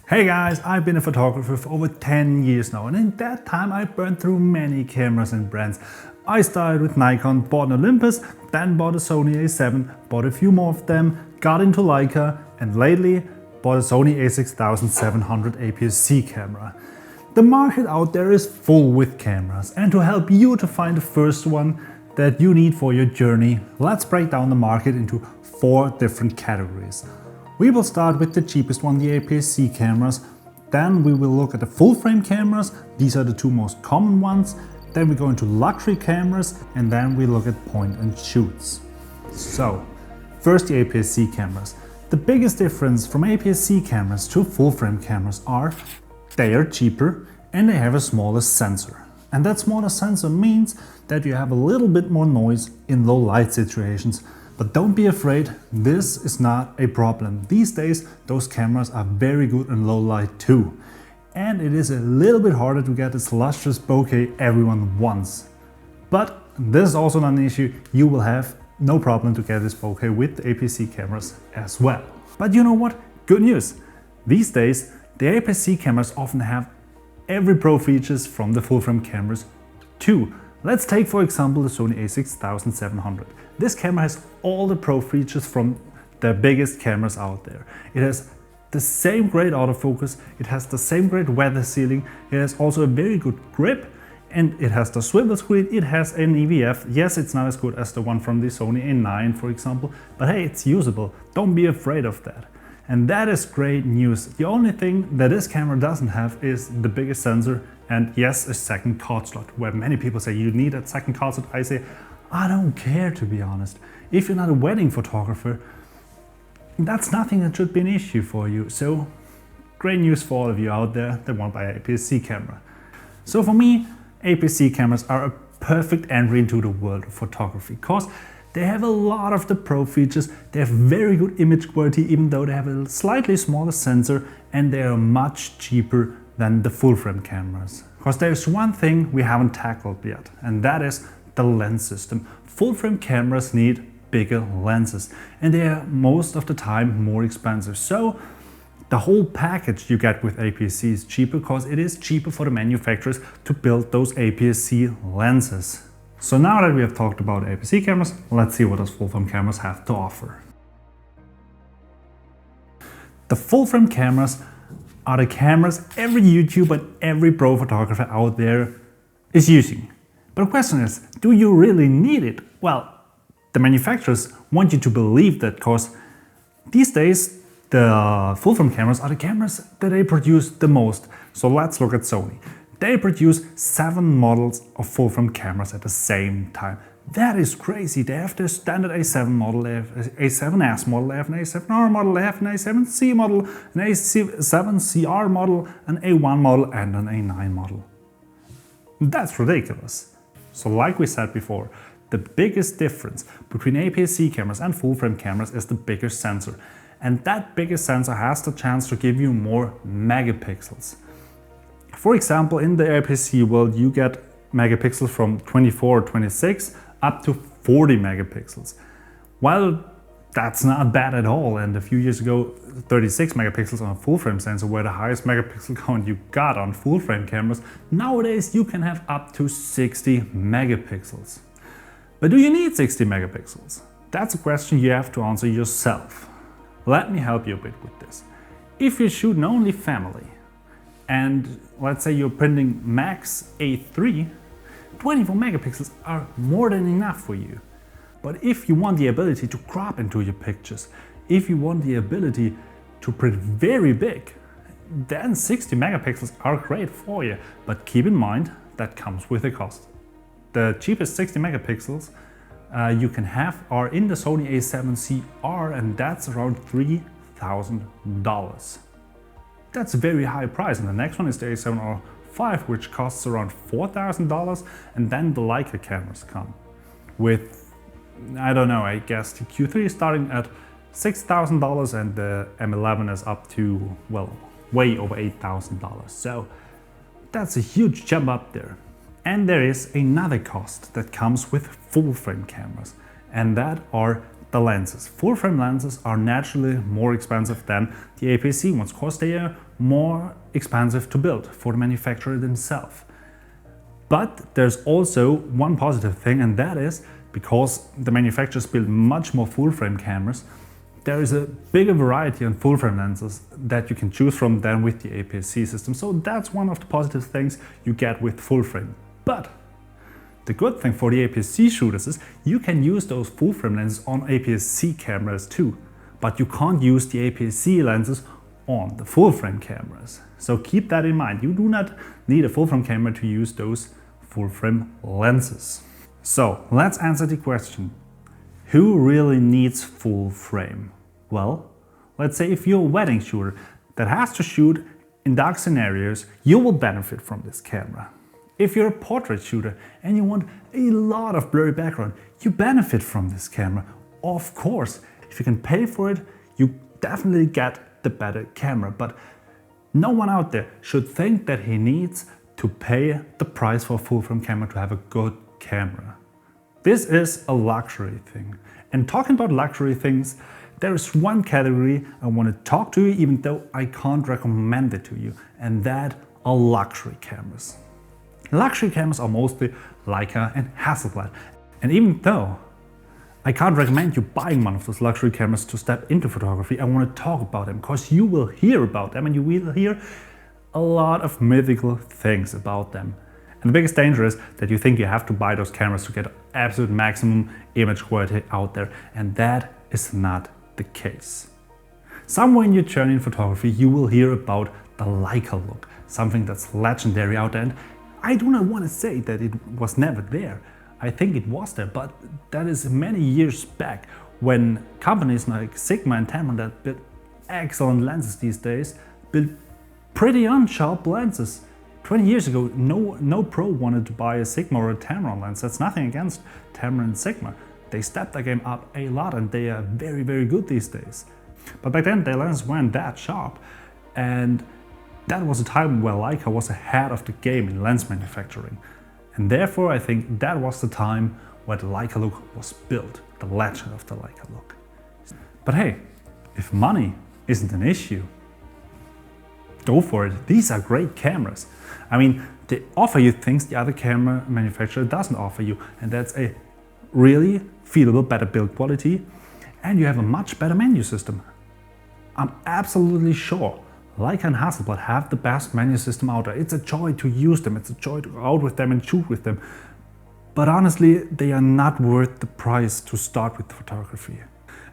Hey guys, I've been a photographer for over 10 years now, and in that time I burned through many cameras and brands. I started with Nikon, bought an Olympus, then bought a Sony A7, bought a few more of them, got into Leica, and lately bought a Sony a6700 APS-C camera. The market out there is full with cameras, and to help you to find the first one that you need for your journey, let's break down the market into 4 different categories. We will start with the cheapest one, the APS-C cameras. Then we will look at the full-frame cameras. These are the 2 most common ones. Then we go into luxury cameras, and then we look at point and shoots. So, first the APS-C cameras. The biggest difference from APS-C cameras to full-frame cameras are they are cheaper and they have a smaller sensor. And that smaller sensor means that you have a little bit more noise in low light situations. But don't be afraid, this is not a problem. These days, those cameras are very good in low light too. And it is a little bit harder to get this lustrous bokeh everyone wants. But this is also not an issue. You will have no problem to get this bokeh with the APS-C cameras as well. But you know what? Good news! These days, the APS-C cameras often have every pro features from the full-frame cameras too. Let's take for example the Sony a6700. This camera has all the pro features from the biggest cameras out there. It has the same great autofocus, it has the same great weather sealing, it has also a very good grip, and it has the swivel screen, it has an EVF. Yes, it's not as good as the one from the Sony A9 for example, but hey, it's usable. Don't be afraid of that. And that is great news. The only thing that this camera doesn't have is the biggest sensor and yes, a second card slot, where many people say you need that second card slot. I say, I don't care, to be honest. If you're not a wedding photographer, that's nothing that should be an issue for you. So great news for all of you out there that want to buy an APS-C camera. So for me, APS-C cameras are a perfect entry into the world of photography because they have a lot of the pro features, they have very good image quality even though they have a slightly smaller sensor, and they are much cheaper than the full-frame cameras. Because there's one thing we haven't tackled yet, and that is the lens system. Full-frame cameras need bigger lenses, and they are most of the time more expensive. So the whole package you get with APS-C is cheaper because it is cheaper for the manufacturers to build those APS-C lenses. So now that we have talked about APS-C cameras, let's see what those full-frame cameras have to offer. The full-frame cameras are the cameras every YouTuber and every pro photographer out there is using. But the question is, do you really need it? Well, the manufacturers want you to believe that because these days the full-frame cameras are the cameras that they produce the most. So let's look at Sony. They produce 7 models of full-frame cameras at the same time. That is crazy. They have the standard A7 model, they have an A7S model, they have an A7R model, they have an A7C model, an A7CR model, an A1 model, and an A9 model. That's ridiculous. So like we said before, the biggest difference between APS-C cameras and full-frame cameras is the bigger sensor. And that bigger sensor has the chance to give you more megapixels. For example, in the APS-C world, you get megapixels from 24 or 26 up to 40 megapixels. Well, that's not bad at all. And a few years ago, 36 megapixels on a full-frame sensor were the highest megapixel count you got on full-frame cameras. Nowadays, you can have up to 60 megapixels. But do you need 60 megapixels? That's a question you have to answer yourself. Let me help you a bit with this. If you're shooting only family, and let's say you're printing max A3, 24 megapixels are more than enough for you. But if you want the ability to crop into your pictures, if you want the ability to print very big, then 60 megapixels are great for you. But keep in mind, that comes with a cost. The cheapest 60 megapixels you can have are in the Sony a7CR, and that's around $3,000. That's a very high price, and the next one is the A7R5, which costs around $4,000, and then the Leica cameras come with, I don't know, I guess the Q3 is starting at $6,000 and the M11 is up to, well, way over $8,000. So that's a huge jump up there. And there is another cost that comes with full-frame cameras, and that are the lenses. Full frame lenses are naturally more expensive than the APS-C ones because they are more expensive to build for the manufacturer themselves. But there's also one positive thing, and that is because the manufacturers build much more full frame cameras, there is a bigger variety on full frame lenses that you can choose from than with the APS-C system. So that's one of the positive things you get with full frame. But the good thing for the APS-C shooters is you can use those full frame lenses on APS-C cameras too, but you can't use the APS-C lenses on the full frame cameras. So keep that in mind. You do not need a full frame camera to use those full frame lenses. So let's answer the question. Who really needs full frame? Well, let's say if you're a wedding shooter that has to shoot in dark scenarios, you will benefit from this camera. If you're a portrait shooter and you want a lot of blurry background, you benefit from this camera. Of course, if you can pay for it, you definitely get the better camera. But no one out there should think that he needs to pay the price for a full frame camera to have a good camera. This is a luxury thing. And talking about luxury things, there is one category I want to talk to you, even though I can't recommend it to you, and that are luxury cameras. Luxury cameras are mostly Leica and Hasselblad. And even though I can't recommend you buying one of those luxury cameras to step into photography, I want to talk about them because you will hear about them and you will hear a lot of mythical things about them. And the biggest danger is that you think you have to buy those cameras to get absolute maximum image quality out there, and that is not the case. Somewhere in your journey in photography you will hear about the Leica look, something that's legendary out there. And I do not want to say that it was never there. I think it was there, but that is many years back when companies like Sigma and Tamron that build excellent lenses these days build pretty unsharp lenses. 20 years ago, no pro wanted to buy a Sigma or a Tamron lens. That's nothing against Tamron and Sigma. They stepped their game up a lot and they are very, very good these days. But back then, their lenses weren't that sharp. And that was a time where Leica was ahead of the game in lens manufacturing. And therefore, I think that was the time where the Leica look was built, the legend of the Leica look. But hey, if money isn't an issue, go for it. These are great cameras. I mean, they offer you things the other camera manufacturer doesn't offer you, and that's a really feelable, better build quality, and you have a much better menu system. I'm absolutely sure Leica and Hasselblad have the best menu system out there. It's a joy to use them, it's a joy to go out with them and shoot with them. But honestly, they are not worth the price to start with photography.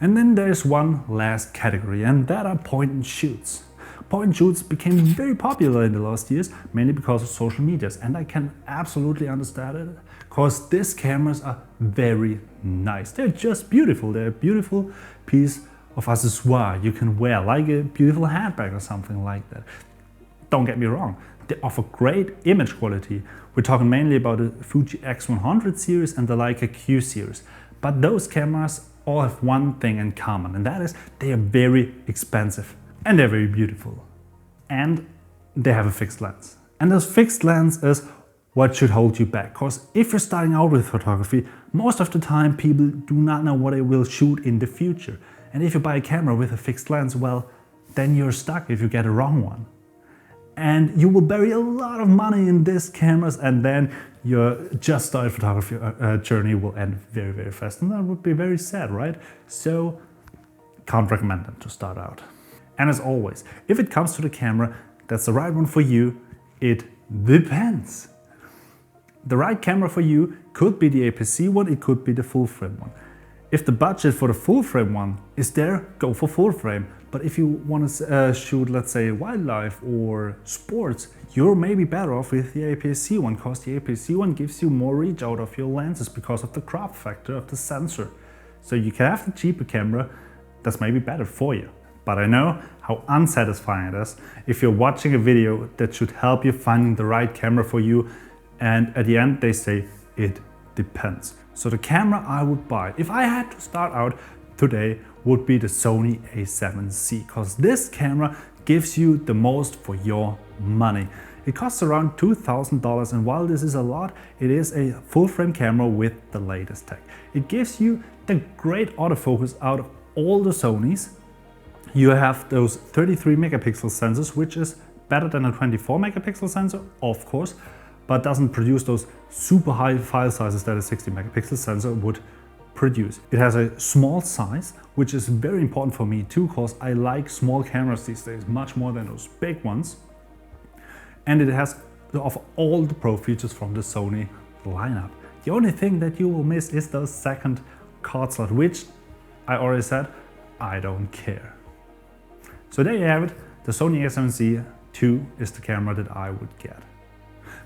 And then there's one last category, and that are point and shoots. Point and shoots became very popular in the last years, mainly because of social medias, and I can absolutely understand it, because these cameras are very nice. They're just beautiful. They're a beautiful piece of accessoire you can wear, like a beautiful handbag or something like that. Don't get me wrong, they offer great image quality. We're talking mainly about the Fuji X100 series and the Leica Q series. But those cameras all have one thing in common, and that is they are very expensive. And they're very beautiful. And they have a fixed lens. And this fixed lens is what should hold you back. Because if you're starting out with photography, most of the time people do not know what they will shoot in the future. And if you buy a camera with a fixed lens, well, then you're stuck if you get a wrong one. And you will bury a lot of money in these cameras, and then your just started photography journey will end very, very fast. And that would be very sad, right? So, can't recommend them to start out. And as always, if it comes to the camera that's the right one for you, it depends. The right camera for you could be the APS-C one, it could be the full frame one. If the budget for the full frame one is there, go for full frame. But if you want to shoot, let's say, wildlife or sports, you're maybe better off with the APS-C one, because the APS-C one gives you more reach out of your lenses because of the crop factor of the sensor. So you can have the cheaper camera that's maybe better for you. But I know how unsatisfying it is if you're watching a video that should help you finding the right camera for you, and at the end they say it depends. So the camera I would buy, if I had to start out today, would be the Sony A7C, because this camera gives you the most for your money. It costs around $2,000, and while this is a lot, it is a full-frame camera with the latest tech. It gives you the great autofocus out of all the Sonys. You have those 33 megapixel sensors, which is better than a 24 megapixel sensor, of course, but doesn't produce those super high file sizes that a 60 megapixel sensor would produce. It has a small size, which is very important for me too, because I like small cameras these days much more than those big ones. And it has all the pro features from the Sony lineup. The only thing that you will miss is the second card slot, which I already said, I don't care. So there you have it. The Sony a7C II is the camera that I would get.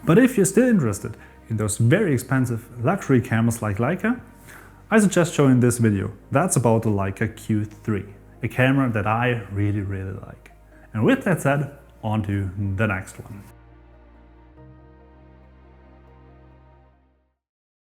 But if you're still interested in those very expensive luxury cameras like Leica, I suggest showing this video. That's about the Leica Q3, a camera that I really like. And with that said, on to the next one.